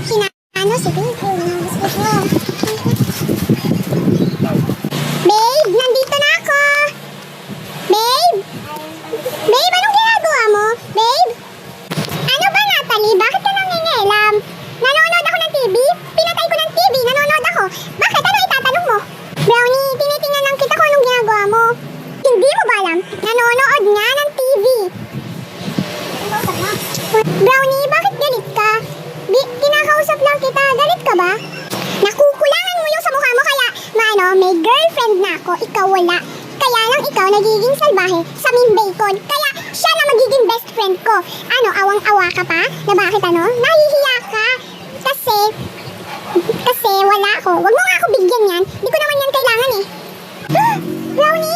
Ano si Babe? Babe, nandito na ako. Babe? Babe, anong ginagawa mo? Babe? Ano ba, Natalie? Bakit ka nangingialam? Nanonood ako ng TV? Pinatay ko ng TV. Nanonood ako. Bakit? Ano itatanong mo? Brownie, tinitingnan lang kita kung anong ginagawa mo. Hindi mo ba alam? Nanonood nga ng TV. Brownie, bakit galit ka? Kinakausap lang kita. Galit ka ba? Nakukulangan mo yung sa mukha mo kaya may girlfriend na ako. Ikaw wala. Kaya lang ikaw nagiging salbahe sa bacon. Kaya siya na magiging best friend ko. Ano, awang-awa ka pa? Na bakit nahihiya ka? Kasi wala ako. Wag mo nga ako bigyan yan. Di ko naman yan kailangan eh. Brownie,